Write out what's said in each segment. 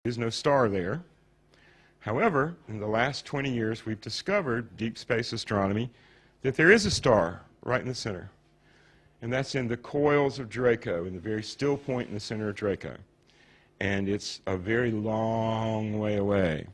There is no star there. However, in the last 20 years, we've discovered, deep space astronomy, that there is a star right in the center. And that's in the coils of Draco, in the very still point in the center of Draco. And it's a very long way away.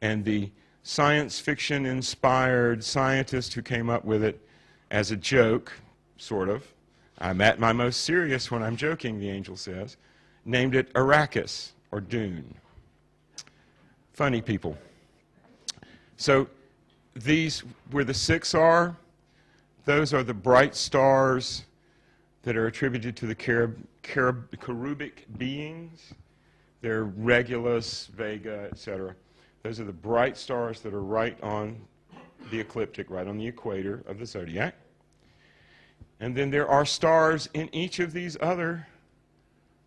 And the science fiction inspired scientist who came up with it as a joke, sort of, I'm at my most serious when I'm joking, the angel says, named it Arrakis, or Dune. Funny people. So these, where the 6 are, those are the bright stars that are attributed to the cherubic beings. They're Regulus, Vega, etc. Those are the bright stars that are right on the ecliptic, right on the equator of the zodiac. And then there are stars in each of these other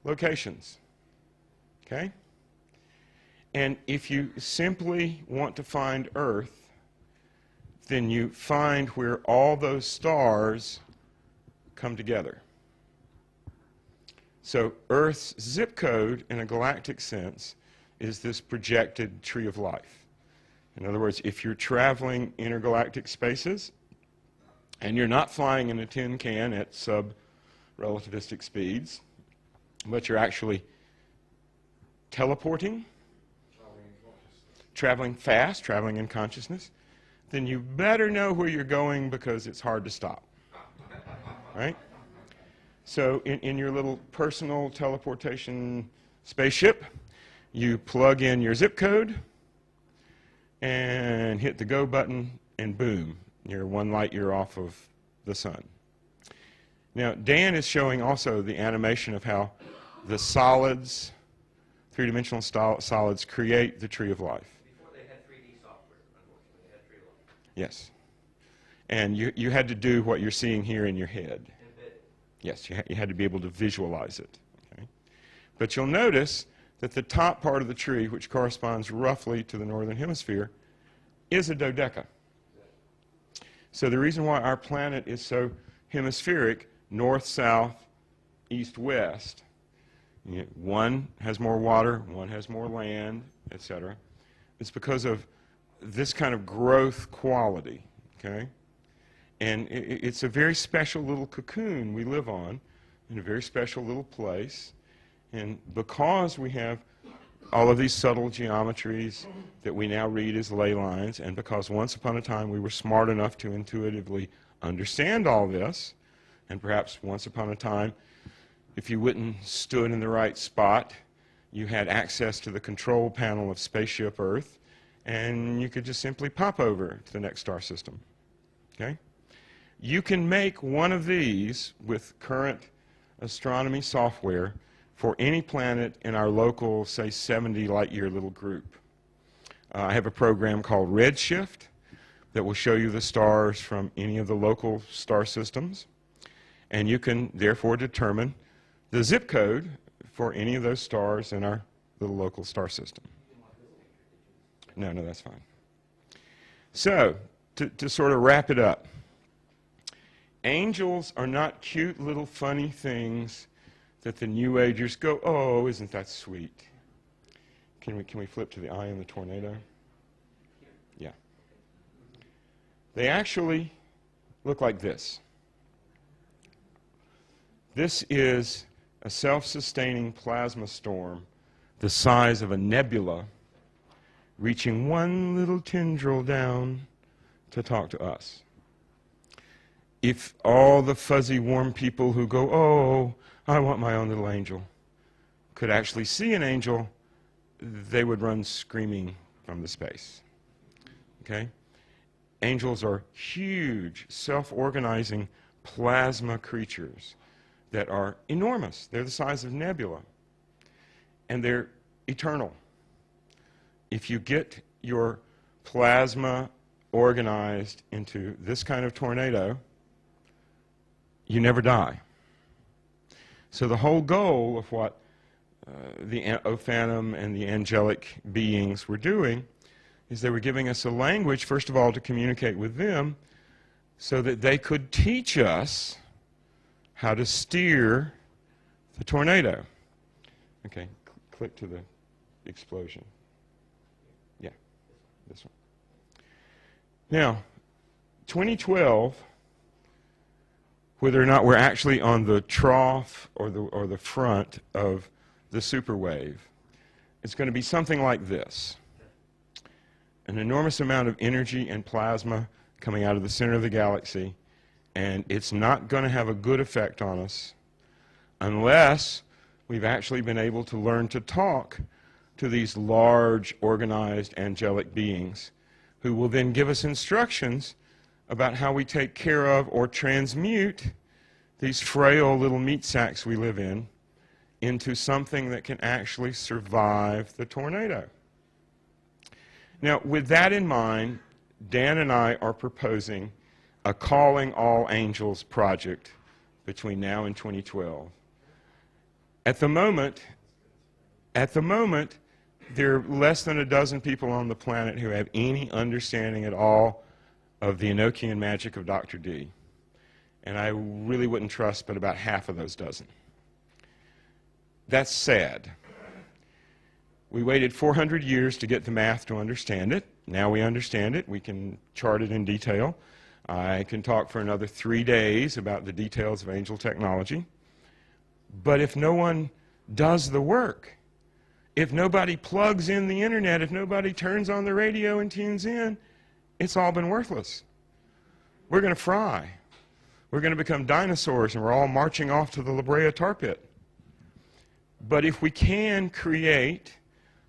locations. Okay? And if you simply want to find Earth, then you find where all those stars come together. So Earth's zip code, in a galactic sense, is this projected tree of life. In other words, if you're traveling intergalactic spaces, and you're not flying in a tin can at sub-relativistic speeds, but you're actually teleporting, traveling fast, traveling in consciousness, then you better know where you're going because it's hard to stop. Right? So in your little personal teleportation spaceship, you plug in your zip code and hit the go button, and boom, you're 1 light year off of the sun. Now, Dan is showing also the animation of how the solids, three-dimensional solids, create the tree of life. Before they had 3D software, unfortunately, they had tree of life. Yes. And you had to do what you're seeing here in your head. Yes, you had to be able to visualize it. Okay? But you'll notice that the top part of the tree, which corresponds roughly to the northern hemisphere, is a dodeca. So the reason why our planet is so hemispheric, north, south, east, west, one has more water, one has more land, etc. It's because of this kind of growth quality, okay? And it's a very special little cocoon we live on in a very special little place. And because we have all of these subtle geometries that we now read as ley lines, and because once upon a time we were smart enough to intuitively understand all this, and perhaps once upon a time, if you wouldn't stood in the right spot, you had access to the control panel of Spaceship Earth, and you could just simply pop over to the next star system. Okay? You can make one of these with current astronomy software for any planet in our local, say, 70 light-year little group. I have a program called Redshift that will show you the stars from any of the local star systems, and you can therefore determine the zip code for any of those stars in our little local star system. No, that's fine. So, to sort of wrap it up, angels are not cute little funny things that the New Agers go, oh, isn't that sweet? Can we flip to the eye in the tornado? Yeah. They actually look like this. This is a self-sustaining plasma storm the size of a nebula reaching one little tendril down to talk to us. If all the fuzzy, warm people who go, oh, I want my own little angel, could actually see an angel, they would run screaming from the space. Okay? Angels are huge, self-organizing plasma creatures that are enormous. They're the size of nebula. And they're eternal. If you get your plasma organized into this kind of tornado, you never die. So the whole goal of what the Ophanim and the angelic beings were doing is they were giving us a language, first of all, to communicate with them so that they could teach us how to steer the tornado. Okay, click to the explosion. Yeah, this one. Now, 2012, whether or not we're actually on the trough or the front of the superwave, it's going to be something like this. An enormous amount of energy and plasma coming out of the center of the galaxy, and it's not going to have a good effect on us unless we've actually been able to learn to talk to these large, organized, angelic beings who will then give us instructions about how we take care of or transmute these frail little meat sacks we live in into something that can actually survive the tornado. Now, with that in mind, Dan and I are proposing a Calling All Angels project between now and 2012. At the moment, there are less than a dozen people on the planet who have any understanding at all of the Enochian magic of Dr. Dee. And I really wouldn't trust but about half of those dozen. That's sad. We waited 400 years to get the math to understand it. Now we understand it. We can chart it in detail. I can talk for another 3 days about the details of angel technology. But if no one does the work, if nobody plugs in the internet, if nobody turns on the radio and tunes in, it's all been worthless. We're going to fry. We're going to become dinosaurs, and we're all marching off to the La Brea tar pit. But if we can create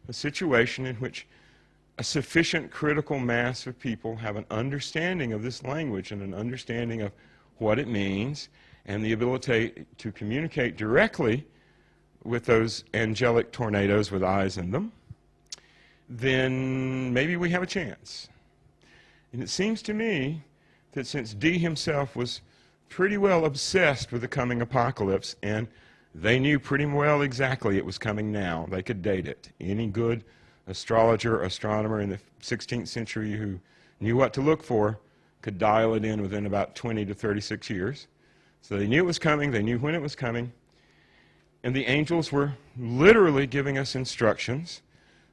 a situation in which a sufficient critical mass of people have an understanding of this language and an understanding of what it means and the ability to communicate directly with those angelic tornadoes with eyes in them, then maybe we have a chance. And it seems to me that since Dee himself was pretty well obsessed with the coming apocalypse, and they knew pretty well exactly it was coming now. They could date it. Any good astrologer, astronomer in the 16th century who knew what to look for could dial it in within about 20 to 36 years. So they knew it was coming. They knew when it was coming. And the angels were literally giving us instructions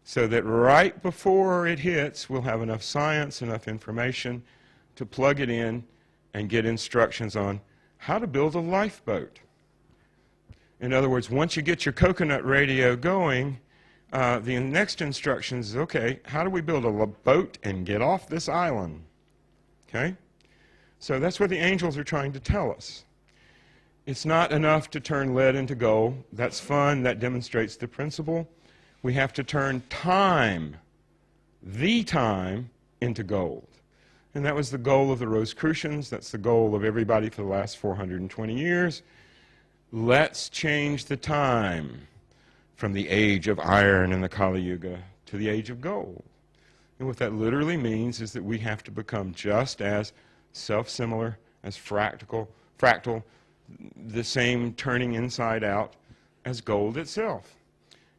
so that right before it hits, we'll have enough science, enough information to plug it in and get instructions on how to build a lifeboat. In other words, once you get your coconut radio going, the next instructions is, okay, how do we build a boat and get off this island? Okay? So that's what the angels are trying to tell us. It's not enough to turn lead into gold. That's fun. That demonstrates the principle. We have to turn time, the time, into gold. And that was the goal of the Rosicrucians. That's the goal of everybody for the last 420 years. Let's change the time from the age of iron in the Kali Yuga to the age of gold. And what that literally means is that we have to become just as self-similar, as fractal, the same turning inside out as gold itself.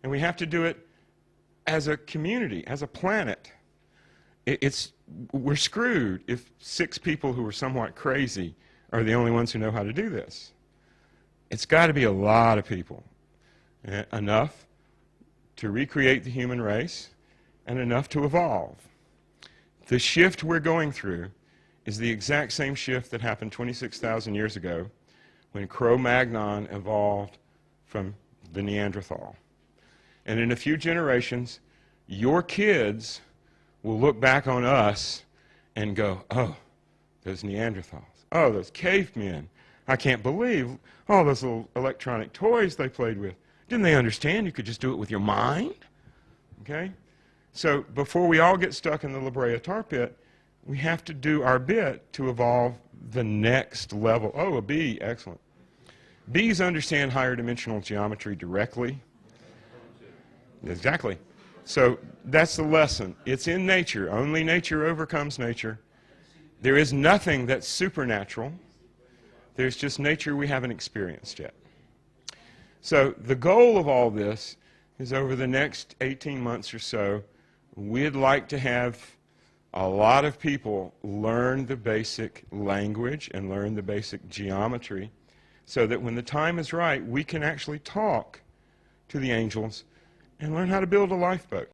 And we have to do it as a community, as a planet. We're screwed if 6 people who are somewhat crazy are the only ones who know how to do this. It's got to be a lot of people, enough to recreate the human race and enough to evolve. The shift we're going through is the exact same shift that happened 26,000 years ago when Cro-Magnon evolved from the Neanderthal. And in a few generations, your kids will look back on us and go, oh, those Neanderthals. Oh, those cavemen. I can't believe all those little electronic toys they played with. Didn't they understand you could just do it with your mind? Okay? So before we all get stuck in the La Brea tar pit, we have to do our bit to evolve the next level. Oh, a bee. Excellent. Bees understand higher dimensional geometry directly. Exactly. So that's the lesson. It's in nature. Only nature overcomes nature. There is nothing that's supernatural. There's just nature we haven't experienced yet. So the goal of all this is over the next 18 months or so, we'd like to have a lot of people learn the basic language and learn the basic geometry so that when the time is right, we can actually talk to the angels and learn how to build a lifeboat.